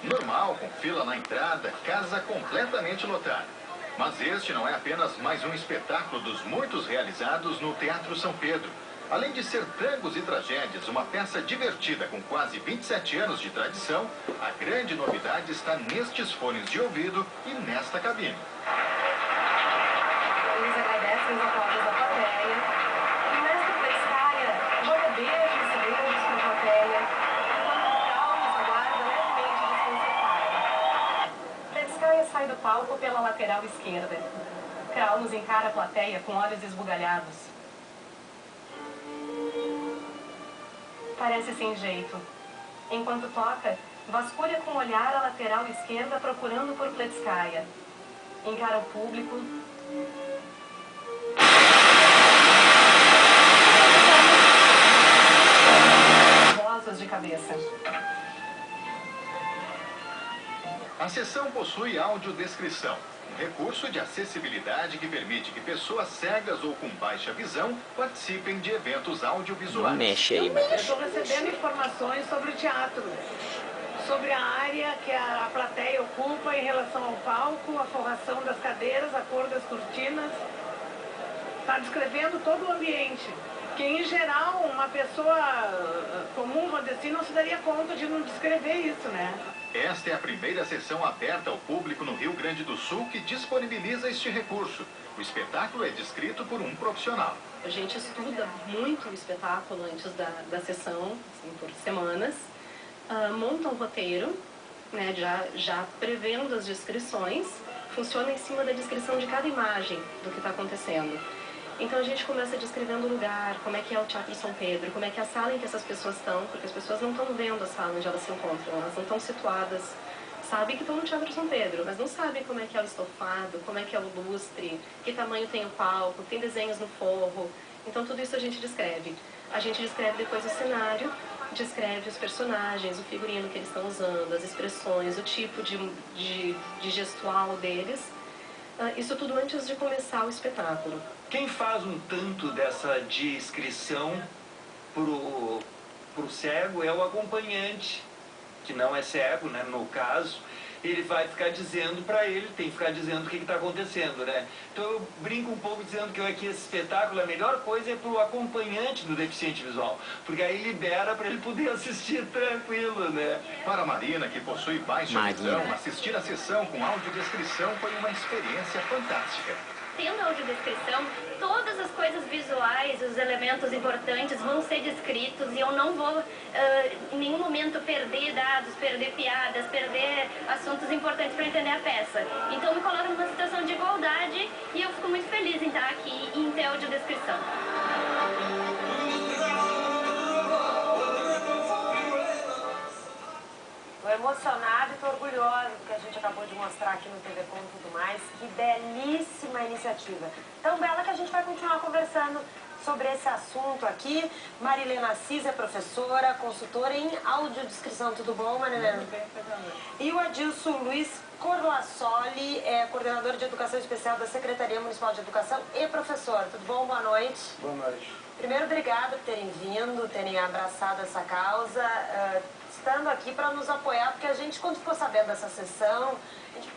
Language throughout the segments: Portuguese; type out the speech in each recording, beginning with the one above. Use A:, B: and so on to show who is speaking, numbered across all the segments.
A: Normal, com fila na entrada, casa completamente lotada. Mas este não é apenas mais um espetáculo dos muitos realizados no Teatro São Pedro. Além de ser tangos e tragédias, uma peça divertida com quase 27 anos de tradição, a grande novidade está nestes fones de ouvido e nesta cabine.
B: Eles agradecem os aplausos da plateia. E o mestre Pletskaia joga beijos e segredos para a plateia, enquanto Kraus aguarda levemente desconcertado. Pletskaia sai do palco pela lateral esquerda. Kraus encara a plateia com olhos esbugalhados. Parece sem jeito. Enquanto toca, vasculha com o olhar a lateral esquerda procurando por Pletskaia. Encara o público. Vozes de cabeça.
A: A sessão possui audiodescrição, um recurso de acessibilidade que permite que pessoas cegas ou com baixa visão participem de eventos audiovisuais.
C: Mexe aí,
D: Eu estou recebendo informações sobre o teatro, sobre a área que a plateia ocupa em relação ao palco, a forração das cadeiras, a cor das cortinas. Está descrevendo todo o ambiente, que em geral uma pessoa comum, vou dizer assim, não se daria conta de não descrever isso, né?
A: Esta é a primeira sessão aberta ao público no Rio Grande do Sul que disponibiliza este recurso. O espetáculo é descrito por um profissional.
B: A gente estuda muito o espetáculo antes da sessão, assim, por semanas. Monta um roteiro, né, já prevendo as descrições. Funciona em cima da descrição de cada imagem do que está acontecendo. Então a gente começa descrevendo o lugar, como é que é o Teatro São Pedro, como é que é a sala em que essas pessoas estão, porque as pessoas não estão vendo a sala onde elas se encontram, elas não estão situadas. Sabem que estão no Teatro São Pedro, mas não sabem como é que é o estofado, como é que é o lustre, que tamanho tem o palco, tem desenhos no forro. Então tudo isso a gente descreve. A gente descreve depois o cenário, descreve os personagens, o figurino que eles estão usando, as expressões, o tipo de gestual deles. Isso tudo antes de começar o espetáculo.
E: Quem faz um tanto dessa descrição pro cego é o acompanhante, que não é cego, né, no caso. Ele vai ficar dizendo para ele, tem que ficar dizendo o que está acontecendo, né? Então eu brinco um pouco dizendo que aqui esse espetáculo, a melhor coisa é para o acompanhante do deficiente visual, porque aí libera para ele poder assistir tranquilo, né?
A: Para a Marina, que possui baixa visão, assistir a sessão com audiodescrição foi uma experiência fantástica.
F: Tendo audiodescrição, todas as coisas visuais, os elementos importantes vão ser descritos e eu não vou em nenhum momento perder dados, perder piadas, perder assuntos importantes para entender a peça. Então me coloca numa situação de igualdade e eu fico muito feliz em estar aqui e em ter audiodescrição.
G: Estou emocionada e estou orgulhosa do que a gente acabou de mostrar aqui no TV Com e tudo mais. Que belíssima iniciativa. Tão bela que a gente vai continuar conversando sobre esse assunto aqui. Marilena Assis é professora, consultora em audiodescrição. Tudo bom, Marilena?
D: Tudo bem,
G: E o Adilson Luiz Corlassoli é coordenador de educação especial da Secretaria Municipal de Educação e professor. Tudo bom? Boa noite.
H: Boa noite.
G: Primeiro, obrigada por terem vindo, terem abraçado essa causa, estando aqui para nos apoiar, porque a gente, quando ficou sabendo dessa sessão, a gente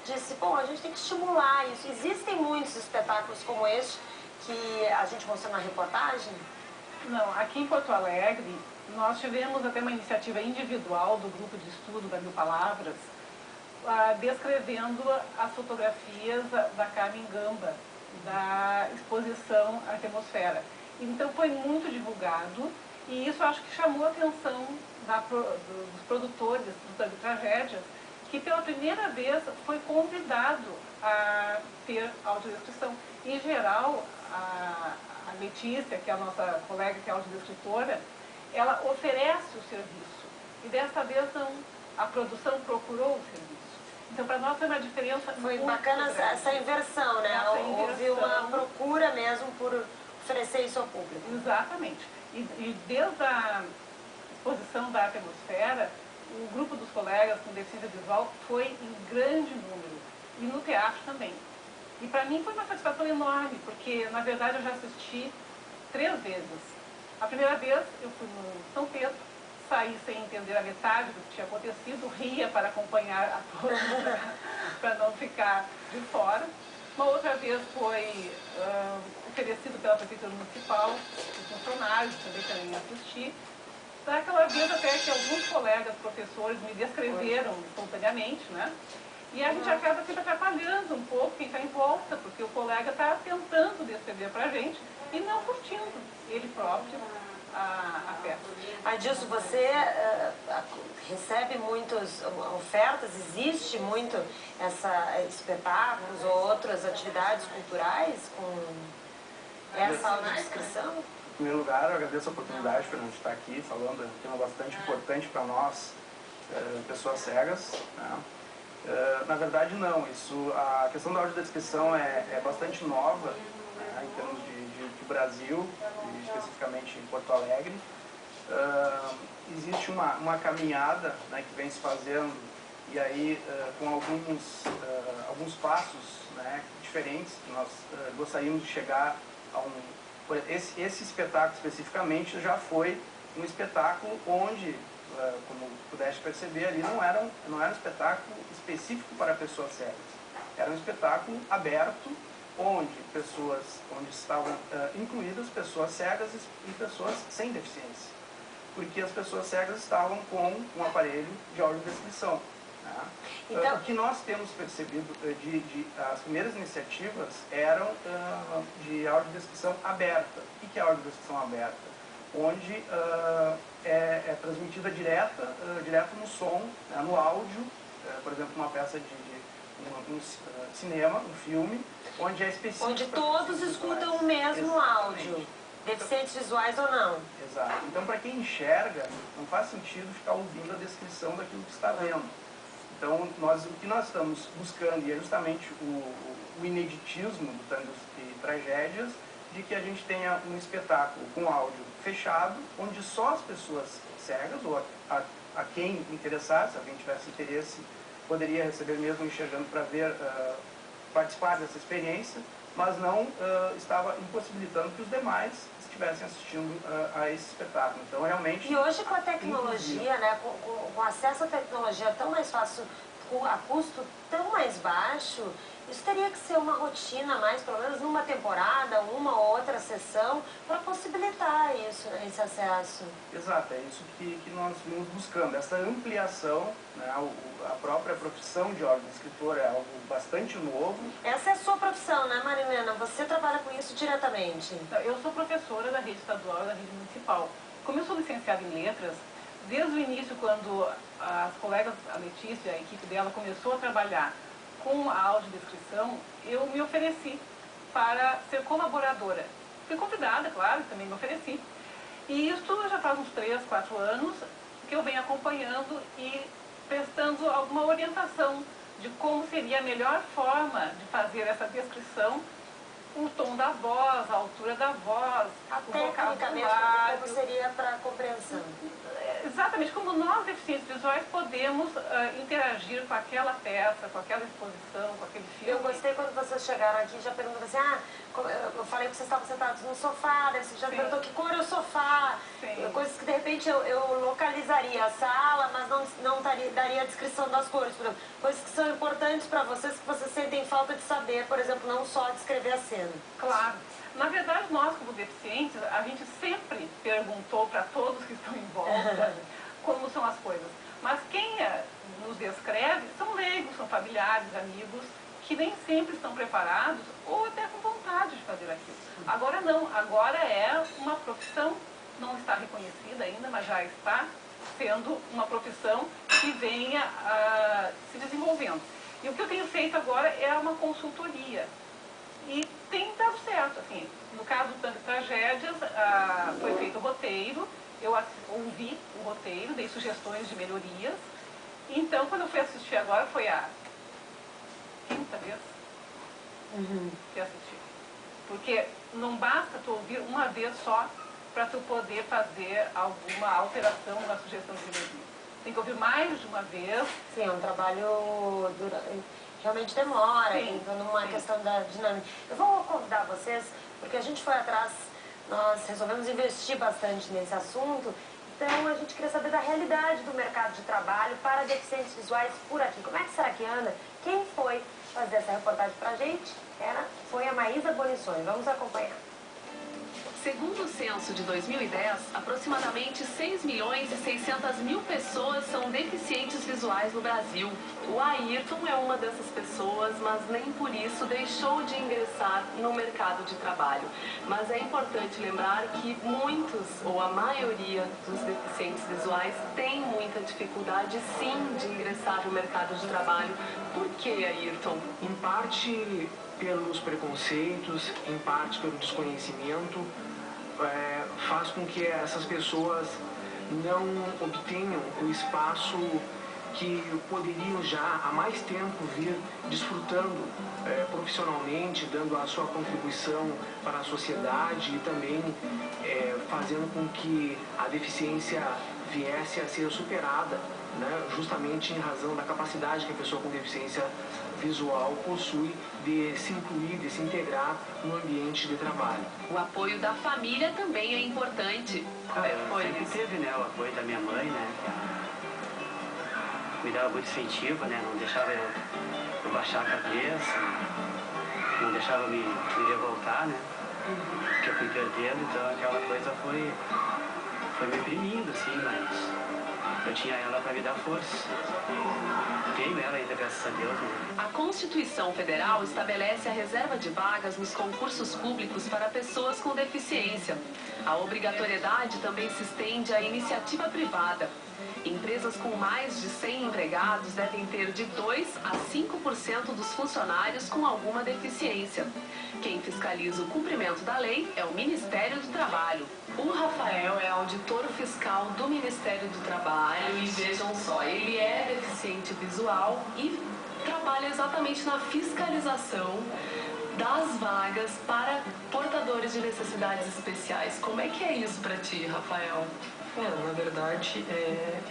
G: disse, bom, a gente tem que estimular isso. Existem muitos espetáculos como este que a gente mostrou na reportagem?
D: Não, aqui em Porto Alegre, nós tivemos até uma iniciativa individual do grupo de estudo da Mil Palavras, descrevendo as fotografias da Carmen Gamba, da exposição Atmosfera. Então foi muito divulgado e isso acho que chamou a atenção dos produtores do Tragédias, que pela primeira vez foi convidado a ter audiodescrição. Em geral, a Letícia, que é a nossa colega que é audiodescritora, ela oferece o serviço e desta vez não, a produção procurou o serviço. Então para nós foi uma diferença
G: Foi
D: muito
G: bacana
D: grande.
G: essa inversão, né? Houve uma procura mesmo por oferecer isso ao público.
D: Exatamente. E desde a exposição da Atmosfera, o grupo dos colegas com deficiência visual foi em grande número. E no teatro também. E para mim foi uma satisfação enorme, porque na verdade eu já assisti 3 vezes. A primeira vez eu fui no São Pedro, saí sem entender a metade do que tinha acontecido, ria para acompanhar a todos, para não ficar de fora. Uma outra vez foi oferecido pela Prefeitura Municipal, os funcionários também querem assistir. Daquela vez até que alguns colegas professores me descreveram espontaneamente, né? E a gente acaba sempre atrapalhando um pouco quem está em volta, porque o colega está tentando descrever para a gente e não curtindo ele próprio a peça.
G: Adilson, você recebe muitas ofertas, existe muito espetáculos ou outras atividades culturais com essa audiodescrição?
C: Em primeiro lugar, eu agradeço a oportunidade para a gente estar aqui falando, é um tema bastante importante para nós, pessoas cegas, né? Na verdade, não. A questão da audiodescrição é bastante nova, né, em termos de Brasil, e especificamente em Porto Alegre. Existe uma caminhada, né, que vem se fazendo, e aí com alguns passos, né, diferentes, que nós gostaríamos de chegar a Esse espetáculo especificamente já foi um espetáculo onde, como pudeste perceber ali, não era um espetáculo específico para pessoas cegas. Era um espetáculo aberto, onde estavam incluídas pessoas cegas e pessoas sem deficiência. Porque as pessoas cegas estavam com um aparelho de audiodescrição. Né? Então, o que nós temos percebido as primeiras iniciativas eram de audiodescrição aberta. O que é audiodescrição aberta? Onde é transmitida direto no som, né, no áudio, por exemplo, uma peça um cinema, um filme, onde é específico.
G: Onde todos escutam o mesmo áudio, deficientes visuais ou não.
C: Exato. Então, para quem enxerga, não faz sentido ficar ouvindo a descrição daquilo que está vendo. Então, o que nós estamos buscando, e é justamente o ineditismo do Tangos e Tragédias, de que a gente tenha um espetáculo com áudio fechado, onde só as pessoas cegas, ou a quem interessasse, se alguém tivesse interesse, poderia receber mesmo enxergando para ver, participar dessa experiência, mas não estava impossibilitando que os demais estivessem assistindo a esse espetáculo. Então, realmente...
G: E hoje, com a tecnologia, né, com acesso à tecnologia tão mais fácil, a custo tão mais baixo, isso teria que ser uma rotina mais, pelo menos numa temporada, uma ou outra sessão, para possibilitar isso, né, esse acesso.
C: Exato, é isso que nós vimos buscando, essa ampliação, né, a própria profissão de audiodescritor é algo bastante novo.
G: Essa é a sua profissão, né, Marilena? Você trabalha com isso diretamente?
D: Eu sou professora da rede estadual e da rede municipal. Como eu sou licenciada em letras, desde o início, quando as colegas, a Letícia, a equipe dela, começou a trabalhar com a audiodescrição, eu me ofereci para ser colaboradora. Fui convidada, claro, também me ofereci. E isso já faz uns 3, 4 anos que eu venho acompanhando e prestando alguma orientação de como seria a melhor forma de fazer essa descrição, o tom da voz, a altura da voz, o vocabulário.
G: Como seria para a compreensão?
D: Exatamente, como nós, deficientes visuais, podemos interagir com aquela peça, com aquela exposição, com aquele filme.
G: Eu gostei quando vocês chegaram aqui, já perguntaram assim, eu falei que vocês estavam sentados no sofá, daí você já perguntou que cor é o sofá, coisas que de repente eu localizaria a sala, mas não daria a descrição das cores, por exemplo, coisas que são importantes para vocês, que vocês sentem falta de saber, por exemplo, não só descrever a cena.
D: Claro. Na verdade, nós, como deficientes, a gente sempre perguntou para todos que estão em volta como são as coisas. Mas quem nos descreve são leigos, são familiares, amigos, que nem sempre estão preparados ou até com vontade de fazer aquilo. Agora não, agora é uma profissão, não está reconhecida ainda, mas já está sendo uma profissão que venha se desenvolvendo. E o que eu tenho feito agora é uma consultoria. E tem dado certo, assim, no caso do Tangos e Tragédias, foi feito o roteiro, eu ouvi o roteiro, dei sugestões de melhorias. Então, quando eu fui assistir agora, foi a 5ª vez que eu assisti. Porque não basta tu ouvir uma vez só para tu poder fazer alguma alteração, uma sugestão de melhoria. Tem que ouvir mais de uma vez.
G: Sim, é um trabalho realmente demora, então numa questão da dinâmica. Eu vou convidar vocês, porque a gente foi atrás, nós resolvemos investir bastante nesse assunto, Então, a gente queria saber da realidade do mercado de trabalho para deficientes visuais por aqui. Como é que será que anda? Quem foi fazer essa reportagem pra gente foi a Maísa Bonissoni. Vamos acompanhar.
H: Segundo o censo de 2010, aproximadamente 6.600.000 pessoas são deficientes visuais no Brasil. O Ayrton é uma dessas pessoas, mas nem por isso deixou de ingressar no mercado de trabalho. Mas é importante lembrar que muitos, ou a maioria dos deficientes visuais, tem muita dificuldade, sim, de ingressar no mercado de trabalho. Por que, Ayrton?
I: Em parte pelos preconceitos, em parte pelo desconhecimento, faz com que essas pessoas não obtenham o espaço que poderiam já há mais tempo vir desfrutando profissionalmente, dando a sua contribuição para a sociedade e também fazendo com que a deficiência viesse a ser superada, né, justamente em razão da capacidade que a pessoa com deficiência visual possui de se incluir, de se integrar no ambiente de trabalho.
H: O apoio da família também é importante.
J: Sempre teve, né, o apoio da minha mãe, né, que me dava muito incentivo, né, não deixava eu baixar a cabeça, não deixava me revoltar, né, porque eu fui perdendo, então aquela coisa foi me oprimindo, assim, mas eu tinha ela para me dar força. Tenho ela ainda, graças a Deus. Né?
H: A Constituição Federal estabelece a reserva de vagas nos concursos públicos para pessoas com deficiência. A obrigatoriedade também se estende à iniciativa privada. Empresas com mais de 100 empregados devem ter de 2% a 5% dos funcionários com alguma deficiência. Quem fiscaliza o cumprimento da lei é o Ministério do Trabalho. O Rafael é auditor fiscal do Ministério do Trabalho e vejam só, ele é deficiente visual e trabalha exatamente na fiscalização das vagas para portadores de necessidades especiais. Como é que é isso para ti, Rafael?
I: Na verdade,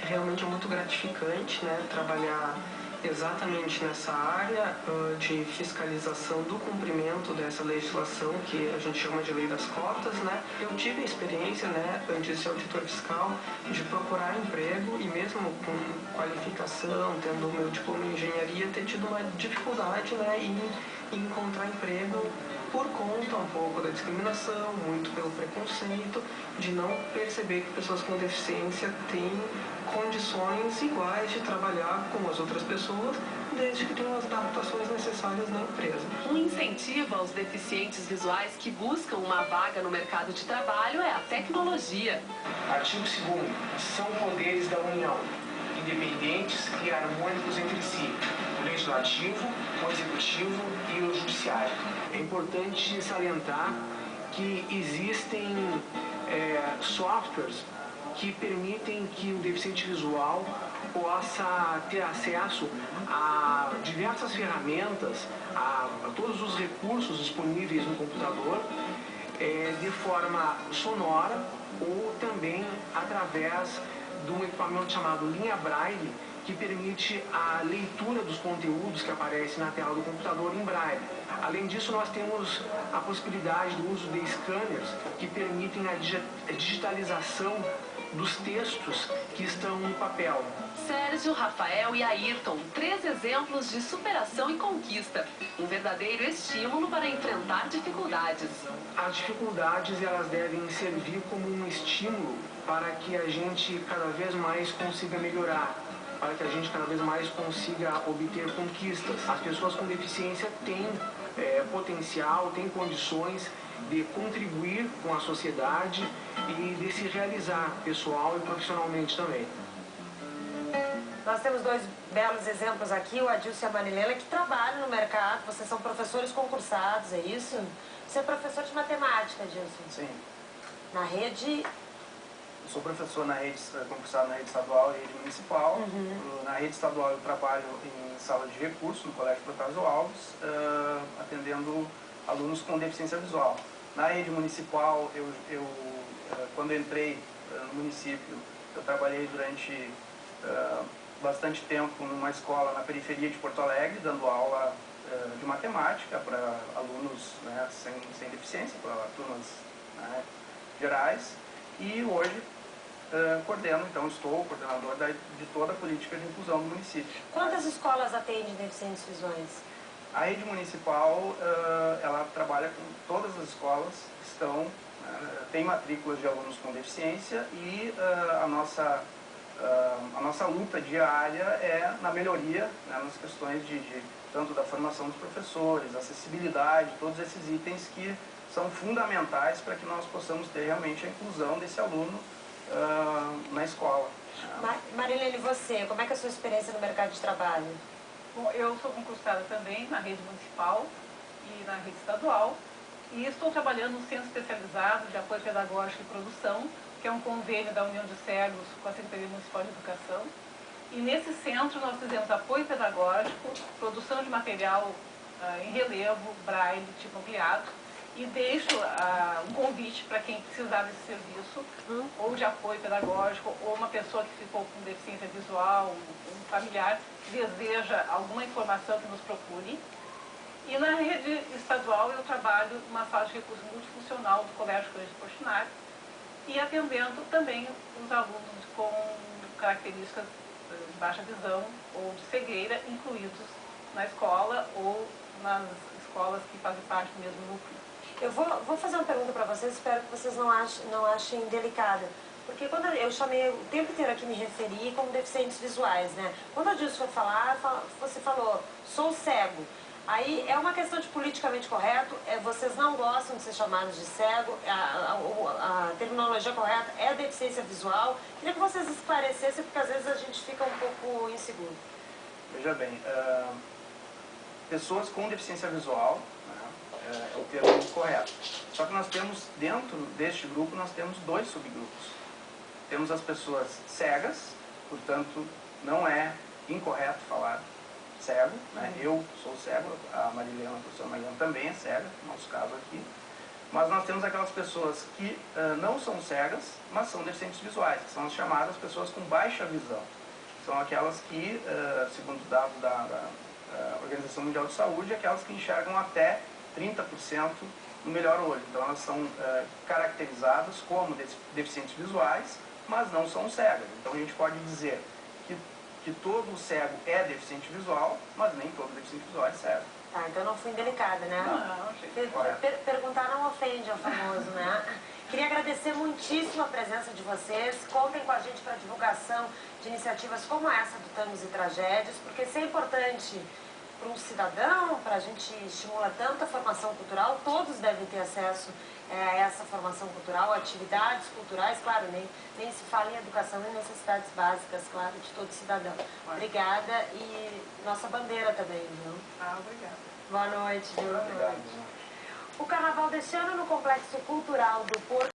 I: realmente muito gratificante, né, trabalhar exatamente nessa área de fiscalização do cumprimento dessa legislação que a gente chama de lei das cotas, né. Eu tive a experiência, né, antes de ser auditor fiscal, de procurar emprego e mesmo com qualificação, tendo o meu diploma em engenharia, ter tido uma dificuldade, né, em encontrar emprego por conta um pouco da discriminação, muito pelo preconceito, de não perceber que pessoas com deficiência têm condições iguais de trabalhar com as outras pessoas, desde que tenham as adaptações necessárias na empresa.
H: Um incentivo aos deficientes visuais que buscam uma vaga no mercado de trabalho é a tecnologia.
I: Artigo 2º. São poderes da União, independentes e harmônicos entre si, o legislativo, o executivo e o judiciário. É importante salientar que existem softwares que permitem que o deficiente visual possa ter acesso a diversas ferramentas, a todos os recursos disponíveis no computador, de forma sonora ou também através de um equipamento chamado linha Braille, que permite a leitura dos conteúdos que aparecem na tela do computador em Braille. Além disso, nós temos a possibilidade do uso de scanners que permitem a digitalização dos textos que estão no papel.
H: Sérgio, Rafael e Ayrton, 3 exemplos de superação e conquista. Um verdadeiro estímulo para enfrentar dificuldades.
I: As dificuldades, elas devem servir como um estímulo para que a gente cada vez mais consiga melhorar, para que a gente cada vez mais consiga obter conquistas. As pessoas com deficiência têm potencial, têm condições de contribuir com a sociedade e de se realizar pessoal e profissionalmente também.
G: Nós temos 2 belos exemplos aqui, o Adilson e a Marilena, que trabalham no mercado. Vocês são professores concursados, é isso? Você é professor de matemática, Adilson?
C: Sim.
G: Na rede...
C: Eu sou professor concursado na rede estadual e rede municipal. Na rede estadual eu trabalho em sala de recursos, no Colégio Protásio Alves, atendendo alunos com deficiência visual. Na rede municipal, quando entrei no município, eu trabalhei durante bastante tempo numa escola na periferia de Porto Alegre, dando aula de matemática para alunos, né, sem deficiência, para turmas, né, gerais. E hoje coordeno, então estou coordenador de toda a política de inclusão do município.
G: Quantas escolas atendem deficientes visuais?
C: A rede municipal, ela trabalha com todas as escolas que estão, tem matrículas de alunos com deficiência e a nossa luta diária é na melhoria, né, nas questões tanto da formação dos professores, acessibilidade, todos esses itens que são fundamentais para que nós possamos ter realmente a inclusão desse aluno na escola.
G: Marilene, você, como é que é a sua experiência no mercado de trabalho?
D: Bom, eu sou concursada também na rede municipal e na rede estadual e estou trabalhando no Centro Especializado de Apoio Pedagógico e Produção, que é um convênio da União de Cegos com a Secretaria Municipal de Educação. E nesse centro nós fizemos apoio pedagógico, produção de material em relevo, braille, tipo ampliado, e deixo um convite para quem precisar desse serviço, ou de apoio pedagógico, ou uma pessoa que ficou com deficiência visual, um familiar que deseja alguma informação que nos procure. E na rede estadual eu trabalho numa sala de recurso multifuncional do Colégio Cândido Portinari e atendendo também os alunos com características de baixa visão ou de cegueira, incluídos na escola ou nas escolas que fazem parte do mesmo núcleo.
G: Eu vou fazer uma pergunta para vocês, espero que vocês não achem delicada. Porque quando eu chamei o tempo inteiro aqui, me referi como deficientes visuais, né? Quando a Dilson foi falar, você falou, sou cego. Aí é uma questão de politicamente correto, vocês não gostam de ser chamados de cego, a terminologia correta é deficiência visual. Queria que vocês esclarecessem, porque às vezes a gente fica um pouco inseguro.
C: Veja bem, pessoas com deficiência visual, né, é o termo correto. Só que nós temos, dentro deste grupo, nós temos dois subgrupos. Temos as pessoas cegas, portanto, não é incorreto falar cego, né? Eu sou cego, a Marilena, a professora Marilena também é cega, no nosso caso aqui. Mas nós temos aquelas pessoas que não são cegas, mas são deficientes visuais, que são as chamadas pessoas com baixa visão. São aquelas que, segundo o dado da Organização Mundial de Saúde, aquelas que enxergam até 30% no melhor olho. Então elas são caracterizadas como deficientes visuais, mas não são cegas. Então a gente pode dizer que todo cego é deficiente visual, mas nem todo deficiente visual é cego.
G: Tá, então não fui indelicada, né?
C: Não.
G: Perguntar não ofende, é o famoso, né? Queria agradecer muitíssimo a presença de vocês. Contem com a gente para divulgação de iniciativas como essa do Tangos e Tragédias, porque isso é importante para um cidadão, para a gente estimular tanto a formação cultural, todos devem ter acesso a essa formação cultural, atividades culturais, claro, nem se fala em educação e necessidades básicas, claro, de todo cidadão. Obrigada e nossa bandeira também, viu?
D: Obrigada.
G: Boa noite, viu?
C: Obrigado.
G: O carnaval deste ano no Complexo Cultural do Porto